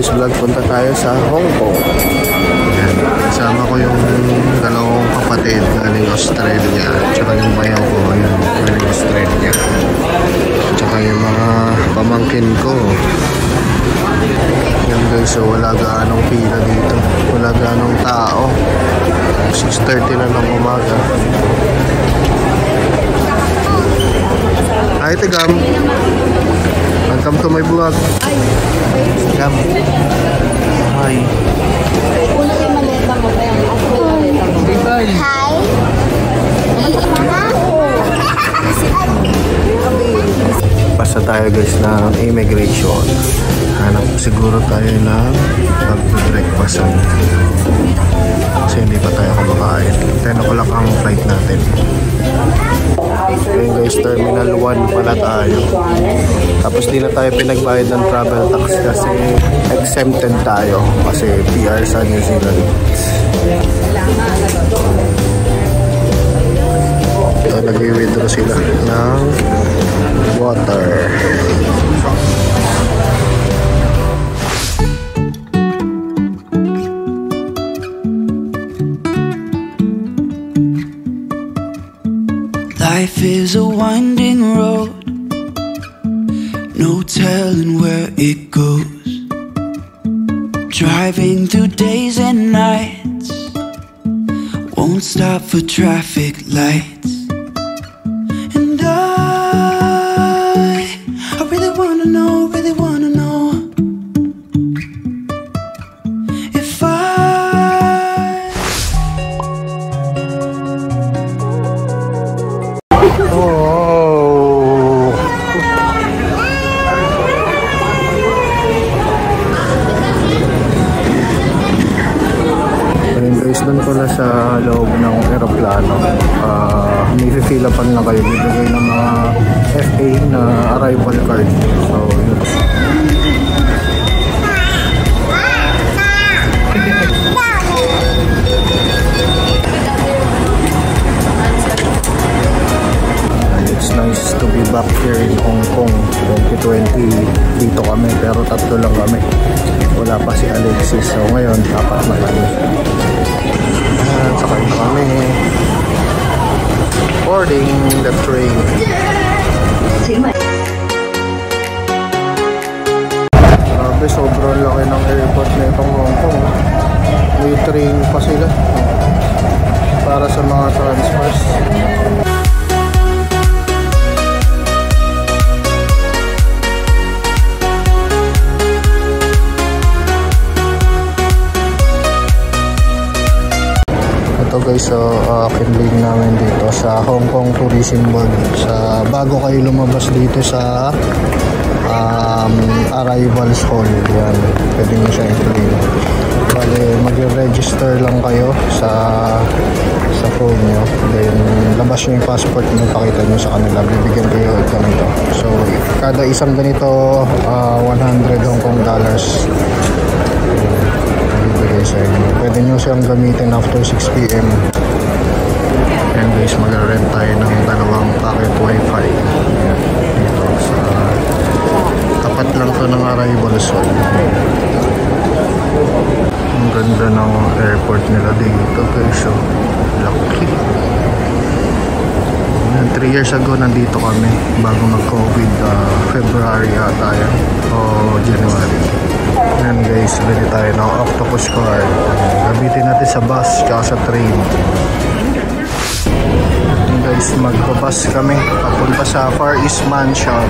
Today's vlog, punta tayo sa Hong Kong. Yan. Kasama ko yung dalawang kapatid galing Australia. Tsaka yung bayaw ko, yun, galing Australia. Tsaka yung mga pamangkin ko. Yan guys, so wala gaanong pila dito. Wala gaanong tao. 6:30 na ng umaga. Hi, Tigam. Welcome to my vlog. Tigam. Hi. Hi. Basta tayo guys ng immigration. Hanap siguro tayo ng mag-breakfast. Kasi hindi pa tayo kumakain. 10 o'clock ang flight natin. Ngayon guys, Terminal 1 pala tayo. Tapos di na tayo pinagbayad ng travel tax kasi exempted tayo. Kasi PR sa New Zealand. So, nag-withdraw sila ng water. Life is a winding road, no telling where it goes. Driving through days and nights, won't stop for traffic lights. And I really wanna know if doon pala sa loob ng aeroplano, may-fill-upan na kayo, bibigay ng mga FA na arrival card. So yun. It's nice to be back here in Hong Kong. 2020 dito kami, pero tatlo lang kami, wala pa si Alexis. So ngayon, apat na kami. Sakay na kami. Boarding the train. Grabe, sobrang laki ng airport na itong Hong Kong. May train pa sila para sa mga transfers. Guys, so kinlig namin dito sa Hong Kong Tourism Board. Sa bago kayo lumabas dito sa arrivals hall, yan, pwede nyo siya i-claim. Bale, mag-register lang kayo sa phone nyo, then labas nyo yung passport nyo, pakita nyo sa kanila, bibigyan kayo ganito. So kada isang ganito 100 Hong Kong dollars sa inyo. Pwede nyo siyang gamitin after 6 PM. And guys, mag-rent tayo ng dalawang packet wifi dito sa tapat lang to ng arrivals hall. Ang ganda ng airport nila dito guys, so laki. 3 years ago nandito kami bago mag-COVID, February ata yan o January. Yan guys, bili tayo ng octopus card. Gamitin natin sa bus tsaka sa train. Yan guys, magbabas kami papunta sa Far East Mansion.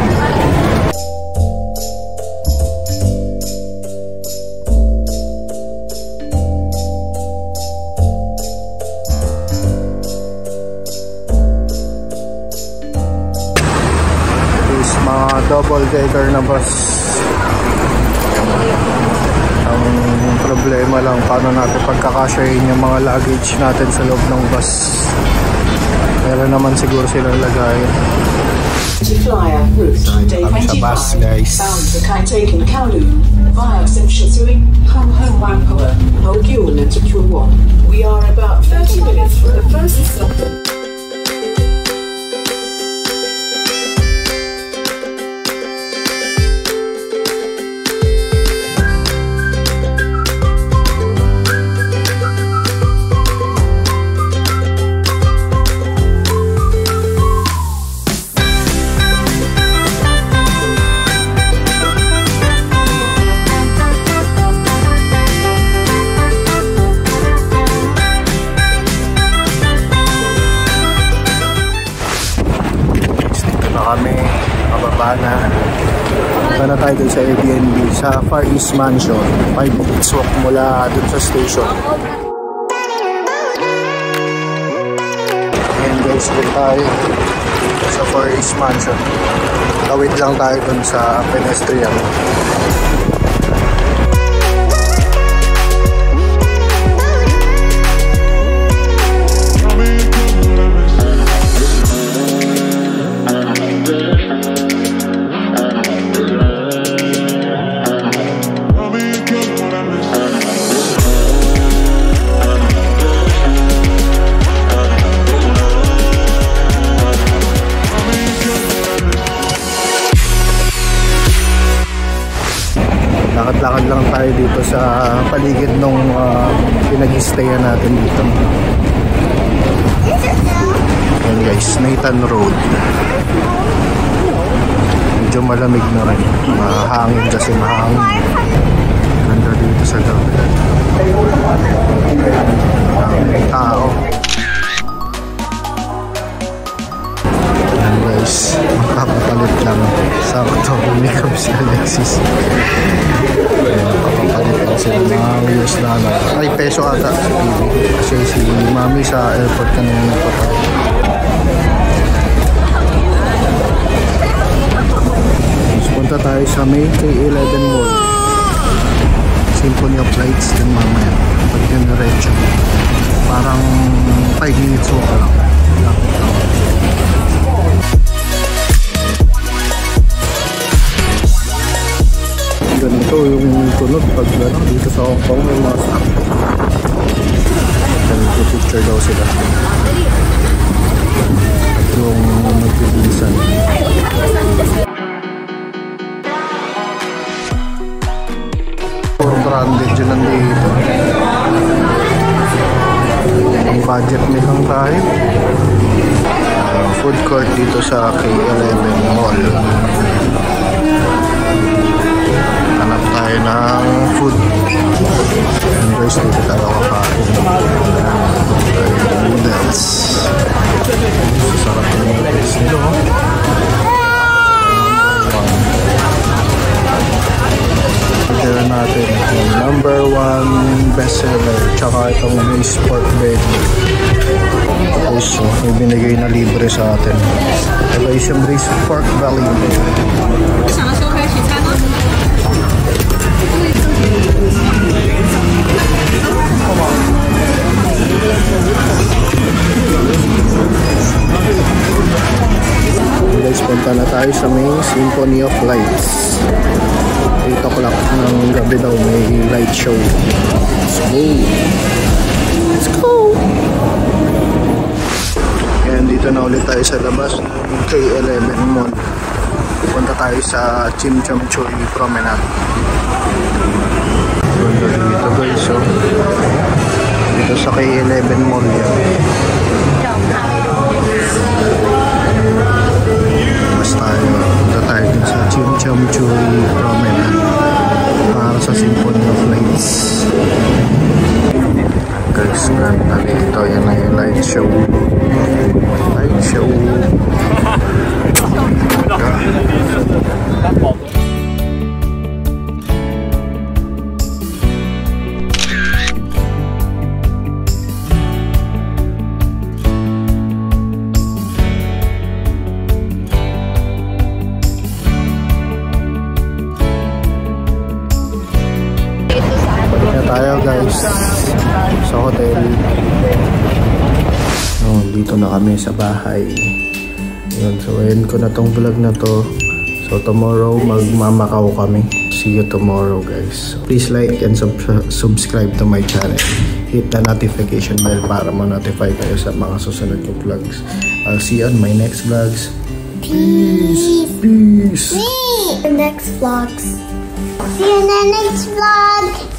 Guys, mga double decker na bus. Ang problema lang, paano natin pagkakasyahin yung mga luggage natin sa loob ng bus. Meron naman siguro silang lagay. Kami sa bus guys. We are about 30 minutes from the first stop. kami, nakababa na. Punta na tayo dun sa Airbnb sa Far East Mansion. 5 minutes walk mula dun sa station. Ayan guys, dun tayo sa Far East Mansion. Tawid lang tayo dun sa pedestrian. Lakad-lakad lang tayo dito sa paligid nung pinag-stayan natin dito. Ayan guys, Nathan Road. Medyo malamig na rin. Mahangin kasi mahangin. Ganda dito sa gabi. May tao. Ayan guys, makapapalit lang. Sakto, umikap si Alexis. Ayan, makapapalit lang sila ng US dollar. Ay, peso ata sa TV. Kasi si Mami sa airport kanina nagpapalit. Punta tayo sa may K11 Mall. Symphony of Lights din mamaya. Pag yun diretso. Parang 5 minutes walk lang. Lapit lang. Ganito yung tunog pag dito sa Hong Kong may mga stop. Ganito picture daw sila. Yung magpibilisan. Branded yun nandito. Yung budget nilang tayo. Food court dito sa K11 Mall. Hanap tayo ng food. And guys, dito tayo kakain. Noodles. Sarap ng noodles nito. Order natin yung number 1 bestseller. Tsaka itong may sport belly. Tapos may binigay na libre sa atin. Ito is yung braised pork belly. Guys, punta na tayo sa may Symphony of Lights. 8 o'clock ng gabi daw may light show. Let's go! Let's go! Ayan, dito na ulit tayo sa labas ng K11 Mall. Punta tayo sa Chim Cham Choy Promenade. Dito guys, so dito sa K11 Mall yan. Mas tayo, punta tayo dun sa Chim Cham Choy Promenade para sa Symphony of Lights. Guys, ganda dito. Yan na yung light show. Light show. Tayo guys sa hotel. Dito na kami sa bahay. Yun, so end ko na tong vlog na to. So tomorrow magmamakaw kami. See you tomorrow guys. Please like and subscribe to my channel. Hit the notification bell para ma-notify kayo sa mga susunod kong vlogs. I'll see you on my next vlogs. Peace. Peace. See you in the next vlogs. See you in the next vlog.